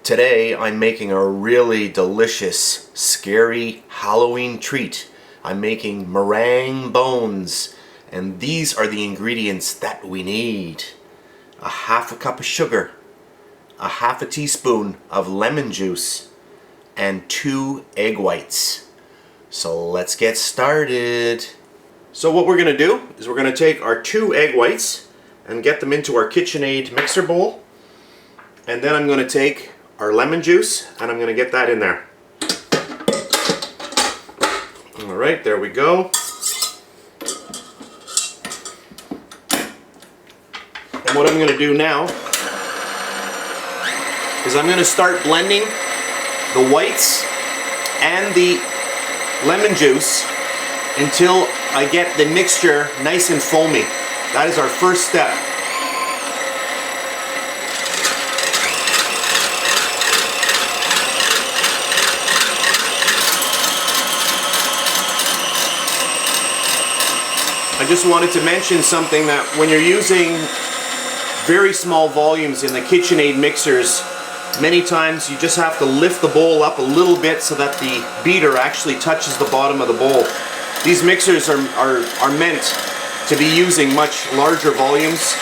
Today I'm making a really delicious, scary Halloween treat. I'm making meringue bones, and these are the ingredients that we need. A half a cup of sugar, a half a teaspoon of lemon juice, and 2 egg whites. So let's get started. So what we're going to do is we're going to take our 2 egg whites and get them into our KitchenAid mixer bowl. And then I'm going to take our lemon juice and I'm going to get that in there. Alright, there we go. And what I'm going to do now is I'm going to start blending the whites and the lemon juice until I get the mixture nice and foamy. That is our first step. I just wanted to mention something, that when you're using very small volumes in the KitchenAid mixers, many times you just have to lift the bowl up a little bit so that the beater actually touches the bottom of the bowl. These mixers are meant to be using much larger volumes,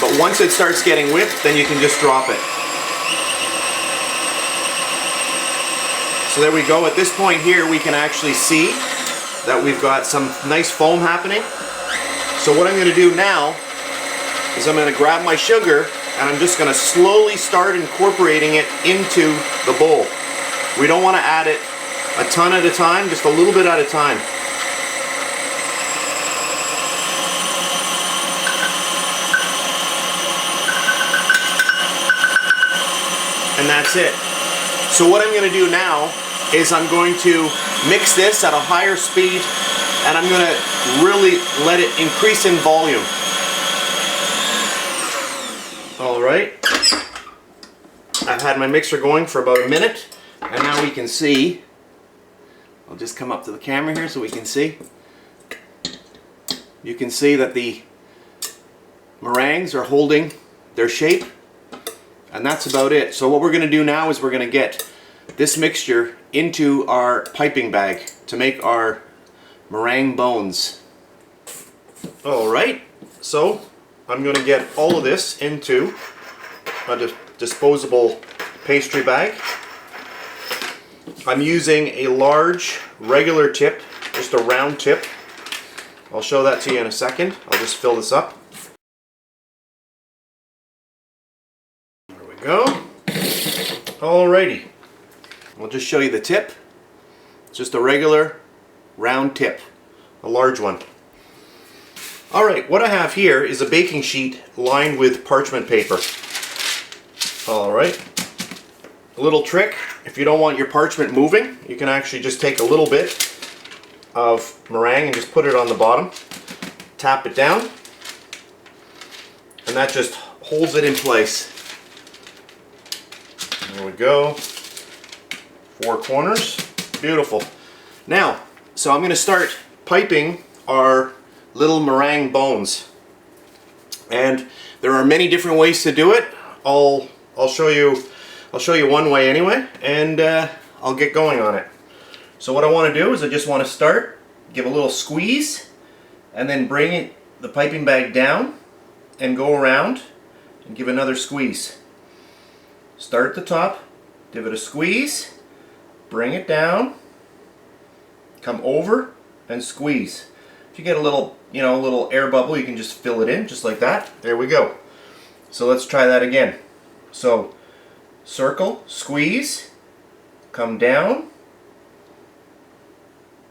but once it starts getting whipped, then you can just drop it. So there we go. At this point here, we can actually see that we've got some nice foam happening. So what I'm going to do now is I'm going to grab my sugar and I'm just going to slowly start incorporating it into the bowl. We don't want to add it a ton at a time, just a little bit at a time. And that's it. So what I'm going to do now is I'm going to mix this at a higher speed, and I'm going to really let it increase in volume. Alright, I've had my mixer going for about a minute, and now we can see. I'll just come up to the camera here so we can see. You can see that the meringues are holding their shape, and that's about it. So what we're going to do now is we're going to get this mixture into our piping bag to make our meringue bones. Alright, so I'm going to get all of this into a disposable pastry bag. I'm using a large regular tip, just a round tip. I'll show that to you in a second. I'll just fill this up. There we go. Alrighty. I'll just show you the tip. It's just a regular round tip, a large one. Alright, what I have here is a baking sheet lined with parchment paper. Alright, a little trick, if you don't want your parchment moving, you can actually just take a little bit of meringue and just put it on the bottom, tap it down, and that just holds it in place. There we go. 4 corners. Beautiful. Now, so I'm going to start piping our little meringue bones. And there are many different ways to do it. I'll show you one way anyway, and I'll get going on it. So what I want to do is I just want to start, give a little squeeze, and then bring the piping bag down and go around and give another squeeze. Start at the top, give it a squeeze, bring it down, come over and squeeze. If you get a little, a little air bubble, you can just fill it in just like that. There we go. So let's try that again. So circle, squeeze, come down,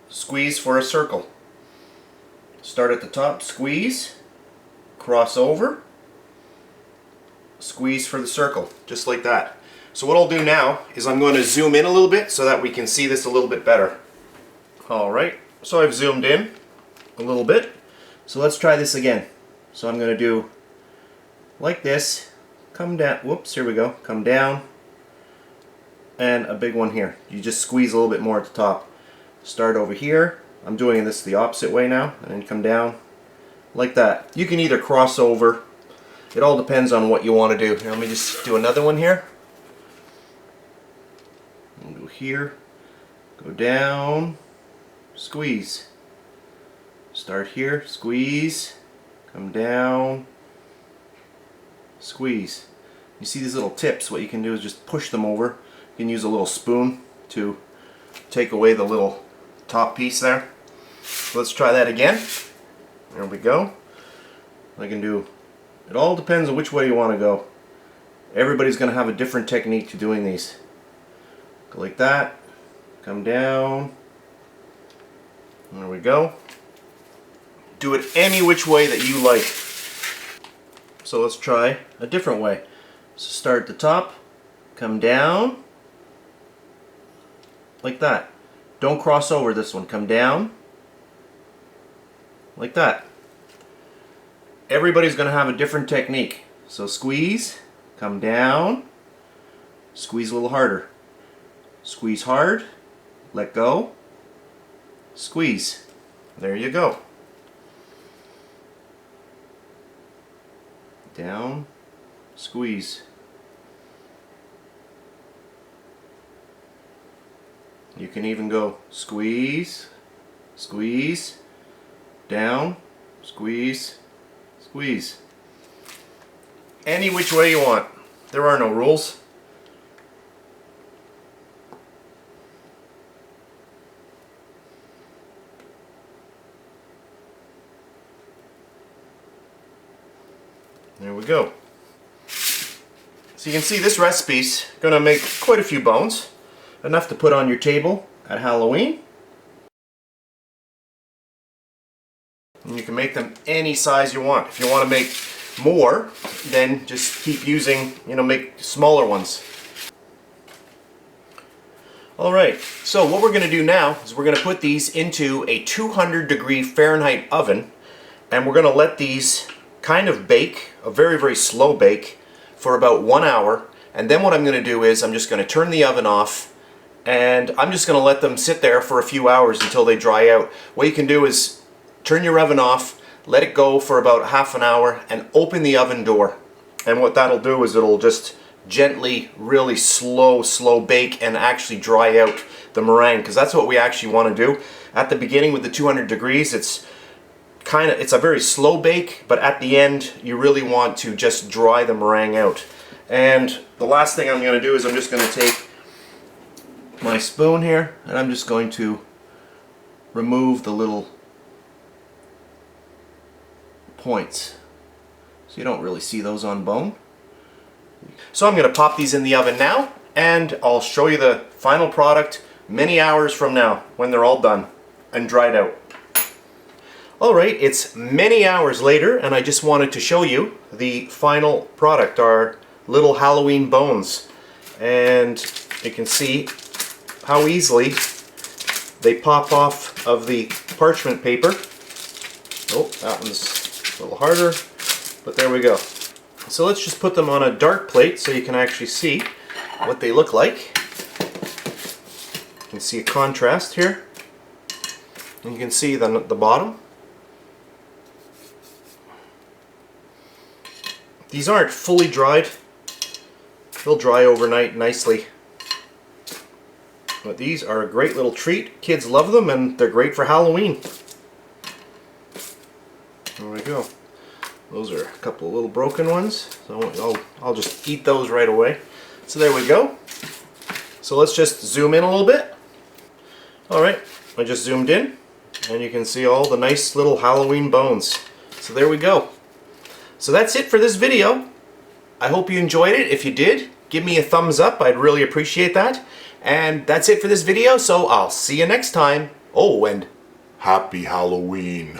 squeeze for a circle. Start at the top, squeeze, cross over, squeeze for the circle, just like that. So what I'll do now is I'm going to zoom in a little bit so that we can see this a little bit better. Alright, so I've zoomed in a little bit. So let's try this again. So I'm going to do like this, come down, whoops, here we go, come down, and a big one here. You just squeeze a little bit more at the top. Start over here, I'm doing this the opposite way now, and then come down like that. You can either cross over, it all depends on what you want to do. Here, let me just do another one here. here, go down, squeeze. Start here, squeeze, come down, squeeze. You see these little tips, what you can do is just push them over. You can use a little spoon to take away the little top piece there. So let's try that again. There we go. I can do, it all depends on which way you want to go. Everybody's going to have a different technique to doing these. Go like that, come down, there we go. Do it any which way that you like. So let's try a different way. So start at the top, come down, like that. Don't cross over this one, come down, like that. Everybody's going to have a different technique. So squeeze, come down, squeeze a little harder. Squeeze hard, let go, squeeze. There you go. Down, squeeze. You can even go squeeze, squeeze, down, squeeze, squeeze. Any which way you want. There are no rules. There we go. So you can see this recipe's gonna make quite a few bones. Enough to put on your table at Halloween. And you can make them any size you want. If you want to make more, then just keep using, make smaller ones. Alright, so what we're going to do now is we're going to put these into a 200-degree Fahrenheit oven, and we're going to let these kind of bake, a very, very slow bake, for about 1 hour. And then what I'm going to do is I'm just going to turn the oven off, and I'm just going to let them sit there for a few hours until they dry out. What you can do is turn your oven off, let it go for about half an hour, and open the oven door. And what that'll do is it'll just gently, really slow bake and actually dry out the meringue, because that's what we actually want to do. At the beginning with the 200 degrees, it's a very slow bake, but at the end you really want to just dry the meringue out. And the last thing I'm going to do is I'm just going to take my spoon here, and I'm just going to remove the little points, so you don't really see those on bone. So I'm going to pop these in the oven now, and I'll show you the final product many hours from now when they're all done and dried out. Alright, it's many hours later, and I just wanted to show you the final product, our little Halloween bones. And you can see how easily they pop off of the parchment paper. Oh, that one's a little harder, but there we go. So let's just put them on a dark plate so you can actually see what they look like. You can see a contrast here. And you can see the bottom. These aren't fully dried. They'll dry overnight nicely. But these are a great little treat. Kids love them, and they're great for Halloween. There we go. Those are a couple of little broken ones, so I'll just eat those right away. So there we go. So let's just zoom in a little bit. Alright, I just zoomed in, and you can see all the nice little Halloween bones. So there we go. So that's it for this video. I hope you enjoyed it. If you did, give me a thumbs up. I'd really appreciate that. And that's it for this video, so I'll see you next time. Oh, and Happy Halloween.